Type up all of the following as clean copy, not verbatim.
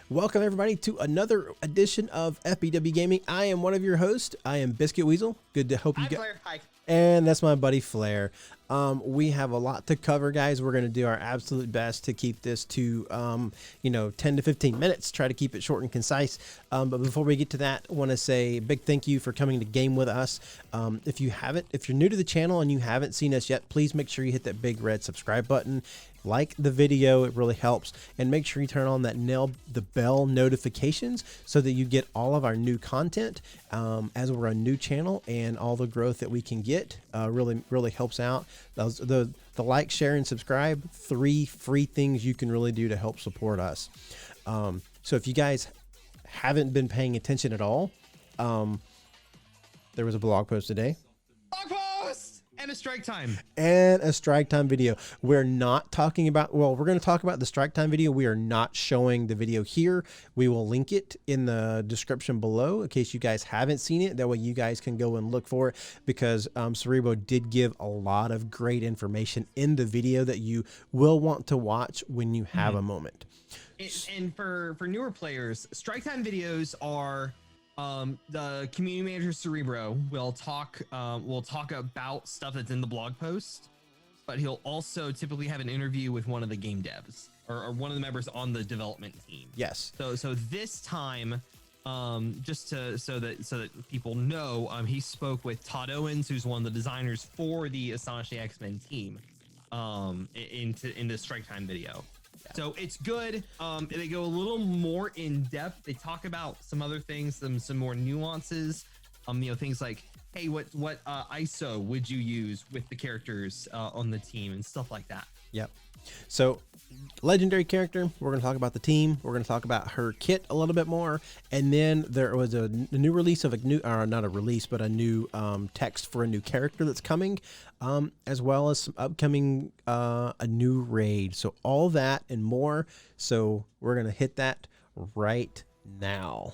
Welcome everybody to another edition of FBW Gaming. I am one of your hosts. I am Biscuit Weasel. Good to hope you get. Hi. And that's my buddy Flair. We have a lot to cover, guys. We're going to do our absolute best to keep this to 10 to 15 minutes. Try to keep it short and concise. But before we get to that, I want to say a big thank you for coming to game with us. If you're new to the channel and you haven't seen us yet, please make sure you hit that big red subscribe button. Like the video, it really helps, and make sure you turn on the bell notifications so that you get all of our new content as we're a new channel, and all the growth that we can get really helps out. The like, share, and subscribe, 3 free things you can really do to help support us. So if you guys haven't been paying attention at all, there was a blog post today. Blog post! And a strike time. And a strike time video. We're not talking about, well, we're going to talk about the strike time video. We are not showing the video here. We will link it in the description below in case you guys haven't seen it. That way you guys can go and look for it, because Cerebro did give a lot of great information in the video that you will want to watch when you have a moment. And for newer players, strike time videos are... the community manager Cerebro will talk about stuff that's in the blog post, but he'll also typically have an interview with one of the game devs or one of the members on the development team. Yes. So this time, just so that people know, he spoke with Todd Owens, who's one of the designers for the Astonishing X-Men team, in the strike time video. So it's good. They go a little more in depth. They talk about some other things, some more nuances. Things like, hey, what ISO would you use with the characters on the team and stuff like that. Yep. So legendary character, we're going to talk about the team. We're going to talk about her kit a little bit more. And then there was a new release of not a release, but a new text for a new character that's coming, as well as some upcoming, a new raid. So all that and more. So we're going to hit that right now.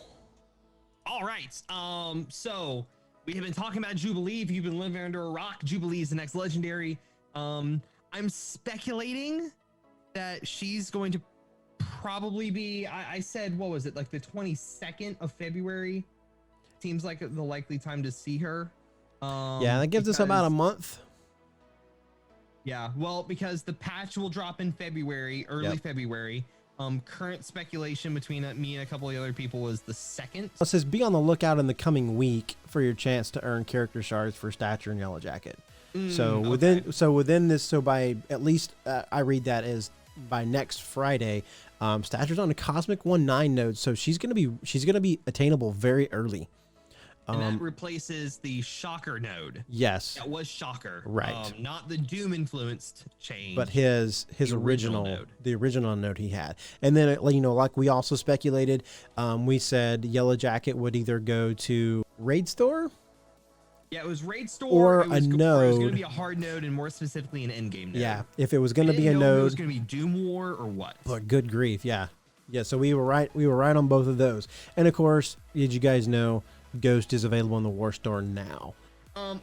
All right. So we have been talking about Jubilee. If you've been living under a rock, Jubilee is the next legendary. I'm speculating that she's going to probably be, I said, what was it, like the 22nd of February? Seems like the likely time to see her. Yeah, that gives us about a month. Yeah, well, because the patch will drop in February, early February. Current speculation between me and a couple of other people was the 2nd. It says be on the lookout in the coming week for your chance to earn character shards for Stature and Yellow Jacket. So within this, so by at least I read that as by next Friday, Stature's on a Cosmic 1-9 node, so she's gonna be attainable very early. And that replaces the Shocker node. Yes, that was Shocker, right? Not the Doom influenced change, but his original node. The original node he had. And then like we also speculated, we said Yellow Jacket would either go to Raid Store. Yeah, it was Raid Store or a node. It was going to be a hard node, and more specifically an endgame node. Yeah, if it was going to be a node, it was going to be Doom War or what? But good grief, yeah. So we were right. We were right on both of those. And of course, did you guys know Ghost is available in the War Store now?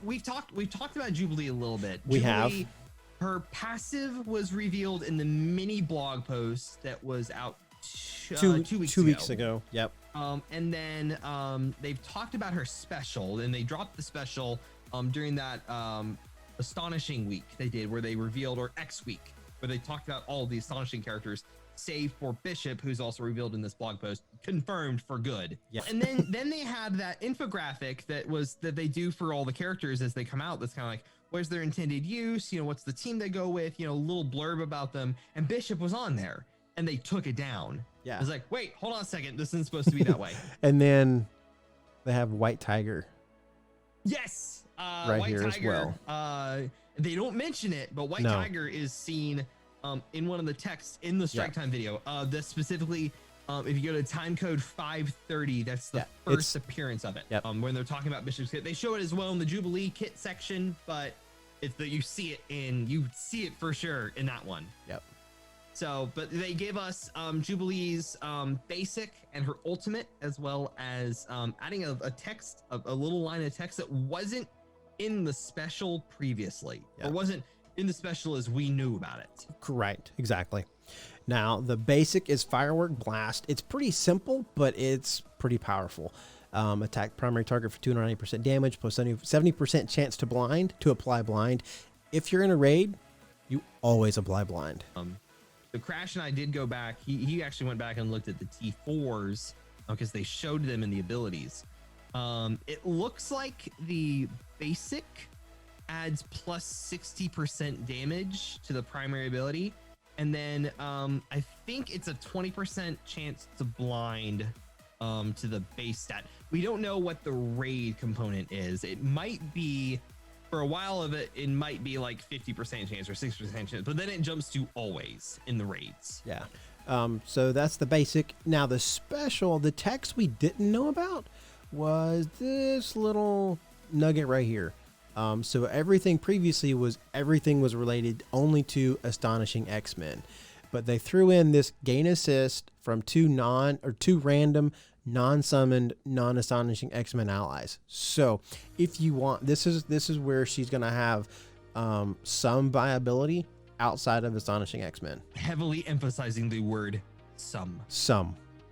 We've talked about Jubilee a little bit. We Jubilee, have. Her passive was revealed in the mini blog post that was out two weeks ago. Yep. And then they've talked about her special, and they dropped the special during that Astonishing week they did, where they revealed, or X week, where they talked about all of the astonishing characters, save for Bishop, who's also revealed in this blog post, confirmed for good. Yeah. And then they had that infographic that they do for all the characters as they come out. That's kind of like, where's their intended use? What's the team they go with? A little blurb about them. And Bishop was on there, and they took it down. Yeah. I was like, wait, hold on a second. This isn't supposed to be that way. And then they have White Tiger. Yes. Right here Tiger, as well. They don't mention it, but White Tiger is seen in one of the texts in the strike time video. This specifically, if you go to time code 530, that's the first appearance of it. Yep. When they're talking about Bishop's kit, they show it as well in the Jubilee kit section, but it's that you see it for sure in that one. Yep. So, but they give us Jubilee's basic and her ultimate, as well as adding a text, a little line of text that wasn't in the special previously, or wasn't in the special as we knew about it. Correct. Exactly. Now, the basic is Firework Blast. It's pretty simple, but it's pretty powerful. Attack primary target for 290% damage, plus 70% chance to apply blind. If you're in a raid, you always apply blind. The Crash and I did go back. He actually went back and looked at the T4s because they showed them in the abilities. It looks like the basic adds plus 60% damage to the primary ability. And then I think it's a 20% chance to blind to the base stat. We don't know what the raid component is. It might be, for a while of it, it might be like 50% chance or 60% chance, but then it jumps to always in the raids. Yeah. So that's the basic. Now the special, the text we didn't know about was this little nugget right here. So everything previously was related only to Astonishing X-Men, but they threw in this gain assist from two random non-summoned non-Astonishing X-Men allies. So if you want, this is where she's gonna have some viability outside of Astonishing X-Men. Heavily emphasizing the word some.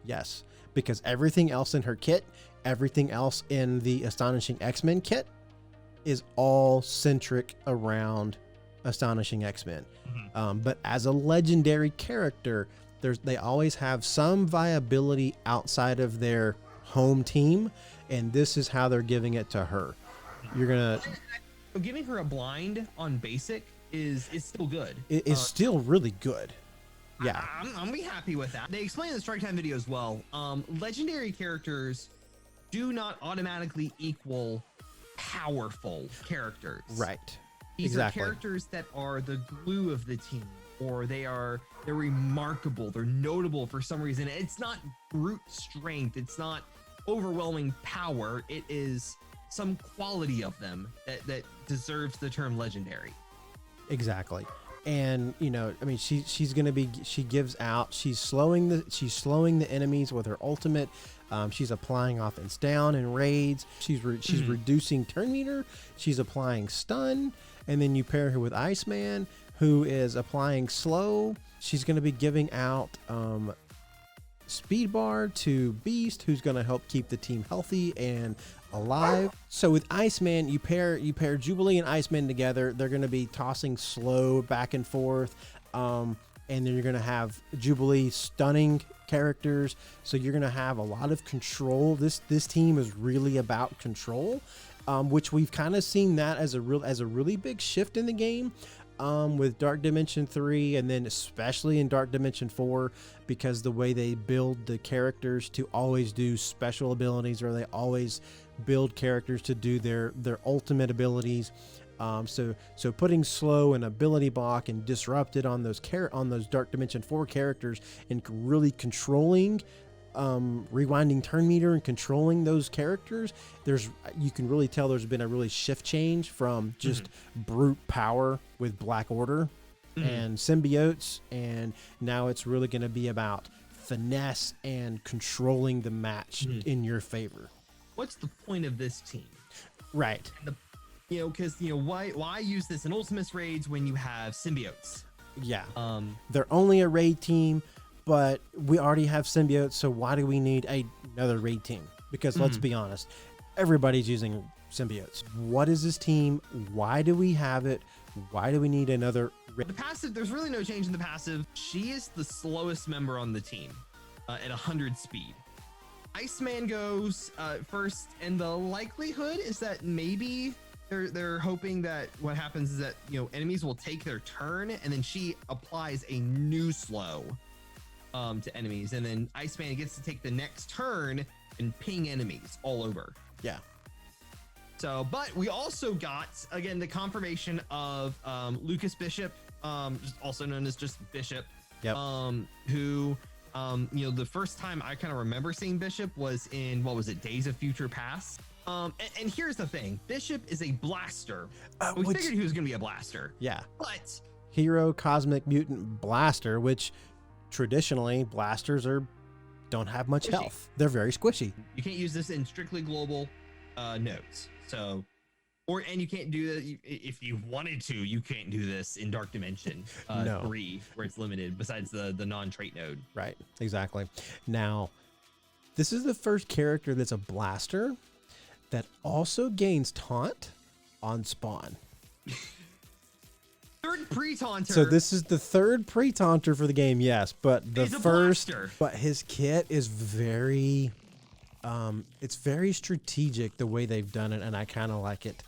Yes, because everything else in her kit, everything else in the Astonishing X-Men kit is all centric around Astonishing X-Men. But as a legendary character, they always have some viability outside of their home team, and this is how they're giving it to her. Giving her a blind on basic is still good. It is still really good. Yeah, I'm gonna be happy with that. They explain in the Strike Time video as well. Legendary characters do not automatically equal powerful characters. Right. These are characters that are the glue of the team, or they're remarkable, they're notable for some reason. It's not brute strength, it's not overwhelming power, it is some quality of them that deserves the term legendary. Exactly. And I mean, she's slowing the enemies with her ultimate. She's applying offense down in raids. She's reducing turn meter. She's applying stun, and then you pair her with Iceman, who is applying slow. She's going to be giving out speed bar to Beast, who's going to help keep the team healthy and alive. So with Iceman, you pair Jubilee and Iceman together. They're going to be tossing slow back and forth, and then you're going to have Jubilee stunning characters. So you're going to have a lot of control. This team is really about control, which we've kind of seen that as a really big shift in the game. With Dark Dimension 3, and then especially in Dark Dimension 4, because the way they build the characters to always do special abilities, or they always build characters to do their ultimate abilities. So putting slow and ability block and disrupted on those Dark Dimension 4 characters, and really controlling rewinding turn meter and controlling those characters, you can really tell there's been a really shift change from just brute power with Black Order and symbiotes, and now it's really going to be about finesse and controlling the match in your favor. What's the point of this team? Right. Because why use this in Ultimates raids when you have symbiotes? Yeah. They're only a raid team, but we already have symbiotes, so why do we need another raid team? Because let's be honest, everybody's using symbiotes. What is this team? Why do we have it? Why do we need another raid? The passive, there's really no change in the passive. She is the slowest member on the team at 100 speed. Iceman goes first, and the likelihood is that maybe they're hoping that what happens is that enemies will take their turn, and then she applies a new slow to enemies, and then Iceman gets to take the next turn and ping enemies all over. Yeah. So, but we also got, again, the confirmation of Lucas Bishop, also known as just Bishop. Yep. Who, the first time I kind of remember seeing Bishop was in, what was it, Days of Future Past. And here's the thing, Bishop is a blaster. We figured he was going to be a blaster. Yeah. But Hero Cosmic Mutant Blaster, which traditionally blasters don't have much health. They're very squishy. You can't use this in strictly global nodes. So And you can't do that if you wanted to. You can't do this in Dark Dimension No. 3, where it's limited. Besides the non-trait node. Right. Exactly. Now, this is the first character that's a blaster that also gains taunt on spawn. Third pre-taunter. So this is the third pre-taunter for the game, yes, but the first. Blaster. But his kit is very. It's very strategic the way they've done it, and I kind of like it.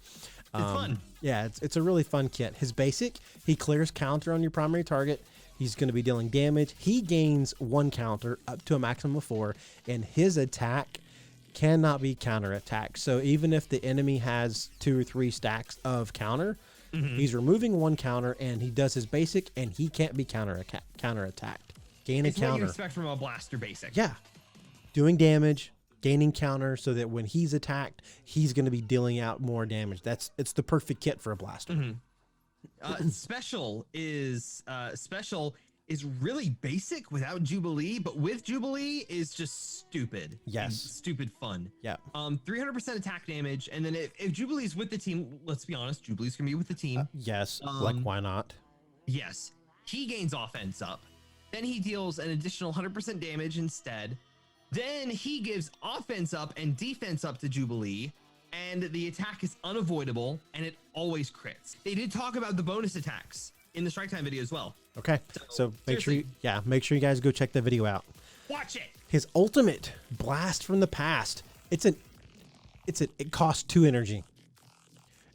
It's fun. Yeah, it's a really fun kit. His basic, he clears counter on your primary target. He's going to be dealing damage. He gains 1 counter up to a maximum of 4, and his attack cannot be counterattacked. So even if the enemy has 2 or 3 stacks of counter, he's removing 1 counter, and he does his basic, and he can't be counterattacked. Gain a It's counter. what you expect from a blaster basic. Yeah, doing damage, gaining counter, so that when he's attacked, he's going to be dealing out more damage. It's the perfect kit for a blaster. Special is really basic without Jubilee, but with Jubilee is just stupid. Yes. And stupid fun. Yeah. 300% attack damage, and then if Jubilee's with the team, let's be honest, Jubilee's gonna be with the team. Yes, like why not? Yes, he gains offense up. Then he deals an additional 100% damage instead. Then he gives offense up and defense up to Jubilee, and the attack is unavoidable, and it always crits. They did talk about the bonus attacks in the Strike Time video as well. Okay, so make sure you guys go check the video out. Watch it. His ultimate, Blast from the Past. It costs 2 energy.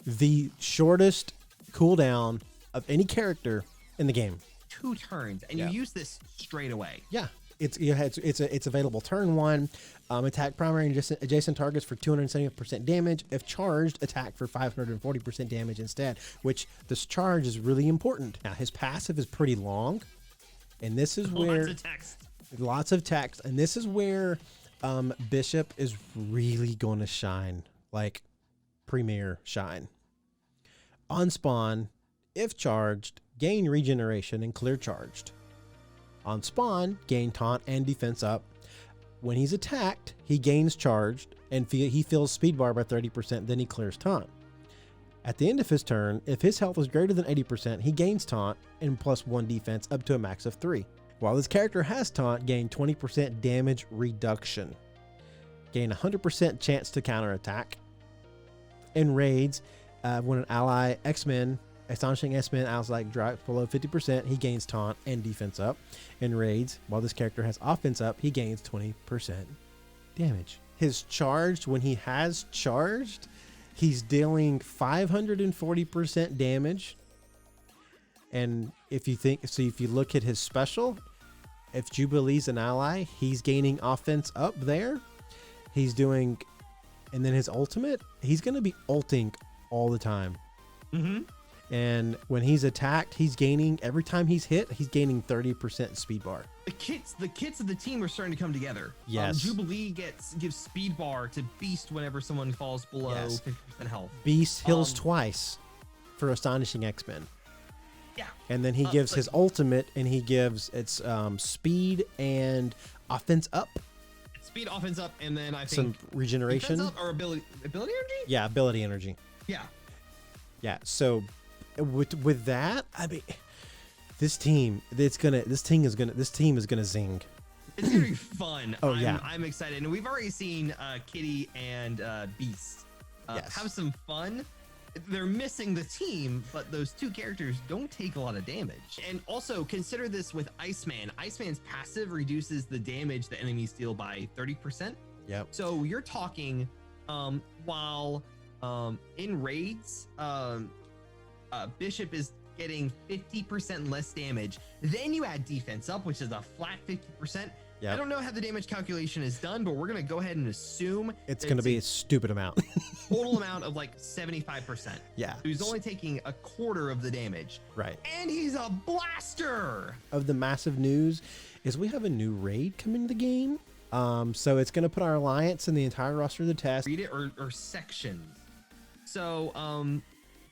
The shortest cooldown of any character in the game. 2 turns, and you use this straight away. Yeah, it's available turn 1. Attack primary and adjacent targets for 270% damage. If charged, attack for 540% damage instead. Which this charge is really important. Now his passive is pretty long, and this is where lots of text, and this is where Bishop is really going to shine, like premier shine. On spawn, if charged, gain regeneration and clear charged. On spawn, gain taunt and defense up. When he's attacked, he gains charged and he fills speed bar by 30%, then he clears taunt. At the end of his turn, if his health is greater than 80%, he gains taunt and plus 1 defense up to a max of 3. While this character has taunt, gain 20% damage reduction. Gain 100% chance to counterattack. In raids, when an ally Astonishing X-Men ally drops below 50%, he gains taunt and defense up. In raids, while this character has offense up, he gains 20% damage. His charged, when he has charged, he's dealing 540% damage. And if you look at his special, if Jubilee's an ally, he's gaining offense up there. He's doing, and then his ultimate, he's going to be ulting all the time. And when he's attacked, he's gaining, every time he's hit, he's gaining 30% speed bar. The kits of the team are starting to come together. Yes. Jubilee gives speed bar to Beast whenever someone falls below 50% health. Beast heals twice for Astonishing X-Men. Yeah. And then he gives his ultimate, and he gives its speed and offense up. Speed, offense up, and then I think some regeneration. Defense up or ability energy? Yeah, ability energy. Yeah. Yeah. So with that, I mean, this team is gonna zing. It's gonna be fun. Yeah. I'm excited, and we've already seen Kitty and Beast have some fun. They're missing the team, but those 2 characters don't take a lot of damage. And also consider this with Iceman. Iceman's passive reduces the damage the enemies deal by 30%. Yep. So you're talking while in raids, Bishop is getting 50% less damage. Then you add defense up, which is a flat 50%. Yep. I don't know how the damage calculation is done, but we're going to go ahead and assume it's going to be a stupid amount. Total amount of like 75%. Yeah. So he's only taking a quarter of the damage. Right. And he's a blaster. Of the massive news is we have a new raid coming to the game. So it's going to put our alliance and the entire roster to the test. Read it or sections. So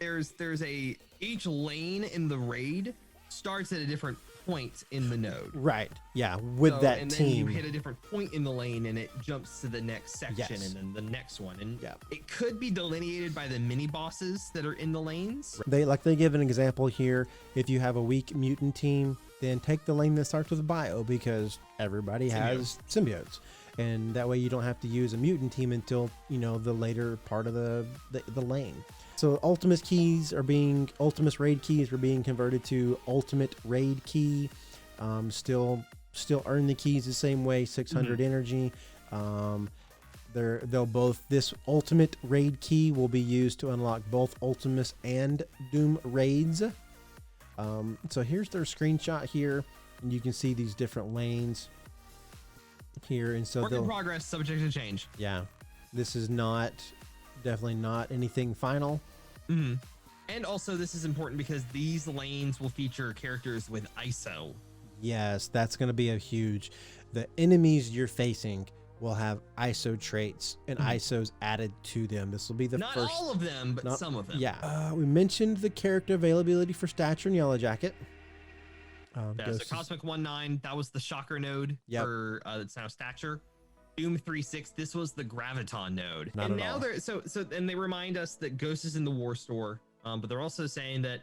there's each lane in the raid starts at a different point in the node. Right. Yeah. With that and team. then you hit a different point in the lane and it jumps to the next section Yes. and then the next one. And Yeah. it could be delineated by the mini bosses that are in the lanes. They give an example here. If you have a weak mutant team, then take the lane that starts with a bio, because everybody has symbiotes. And that way you don't have to use a mutant team until, you know, the later part of the lane. So Ultimus raid keys are being converted to Ultimate Raid Key. Still earn the keys the same way, 600 energy. They'll both, this Ultimate Raid Key will be used to unlock both Ultimus and Doom raids. So here's their screenshot here, and you can see these different lanes here. And so work in progress, subject to change. Yeah, this is definitely not anything final. And also this is important because these lanes will feature characters with ISO. Yes, that's going to be the enemies you're facing will have ISO traits and ISOs added to them. This will be the not first. Not all of them, but some of them. Yeah. We mentioned the character availability for Stature and Yellow Jacket. So Cosmic 1-9, that was the Shocker node for it's now Stature. Doom 3-6, this was the Graviton node. Not and at now all. and they remind us that Ghost is in the War Store, but they're also saying that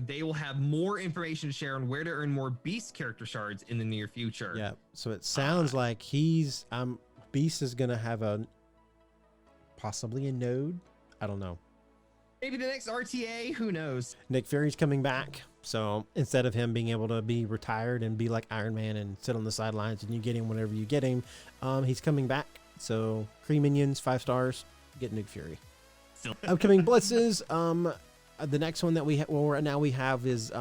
they will have more information to share on where to earn more Beast character shards in the near future. Yeah. So it sounds like Beast is gonna have possibly a node. I don't know. Maybe the next RTA, who knows? Nick Fury's coming back. So instead of him being able to be retired and be like Iron Man and sit on the sidelines and you get him whenever you get him, he's coming back. So Kree Minions, 5 stars, get Nick Fury. Upcoming blitzes. The next one that right now we have is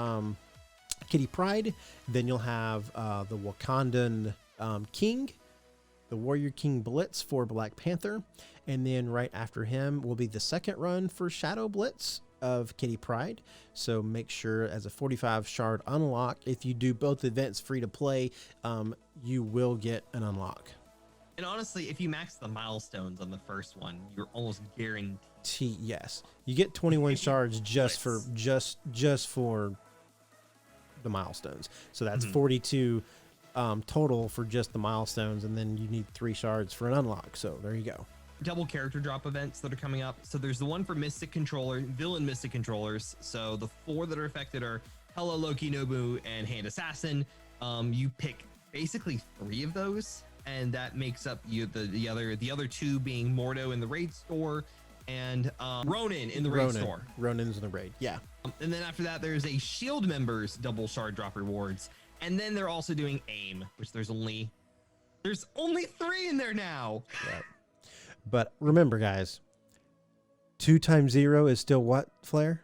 Kitty Pryde. Then you'll have the Wakandan King, the Warrior King Blitz for Black Panther. And then right after him will be the second run for Shadow Blitz of Kitty Pryde. So make sure as a 45 shard unlock, if you do both events free to play, you will get an unlock. And honestly, if you max the milestones on the first one, you're almost guaranteed. Yes, you get 21 shards just for the milestones. So that's 42 total for just the milestones, and then you need 3 shards for an unlock. So there you go. Double character drop events that are coming up. So there's the one for Mystic Controller, Villain Mystic Controllers. So the 4 that are affected are Hela, Loki, Nobu, and Hand Assassin. You pick basically 3 of those, and that makes up the other 2 being Mordo in the raid store and Ronin in the raid store. Ronin's in the raid, yeah. And then after that, there's a Shield members double shard drop rewards, and then they're also doing AIM, which there's only 3 in there now. Yeah. But remember, guys, 2 times 0 is still what, Flair?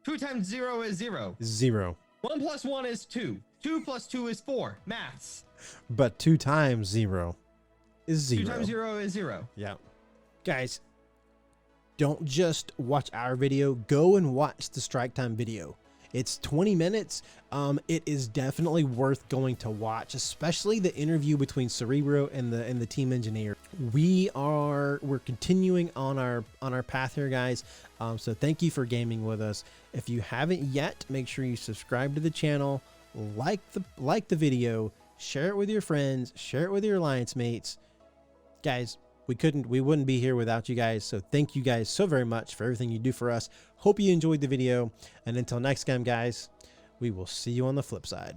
2 times 0 is 0. 0. 1 plus 1 is 2. 2 plus 2 is 4. Maths. But 2 times 0 is 0. 2 times 0 is 0. Yeah. Guys, don't just watch our video. Go and watch the Strike Time video. It's 20 minutes. It is definitely worth going to watch, especially the interview between Cerebro and the team engineer. We're continuing on our path here, guys. So thank you for gaming with us. If you haven't yet, make sure you subscribe to the channel, like the video, share it with your friends, share it with your alliance mates. Guys, we wouldn't be here without you guys. So thank you guys so very much for everything you do for us. Hope you enjoyed the video. And until next time, guys, we will see you on the flip side.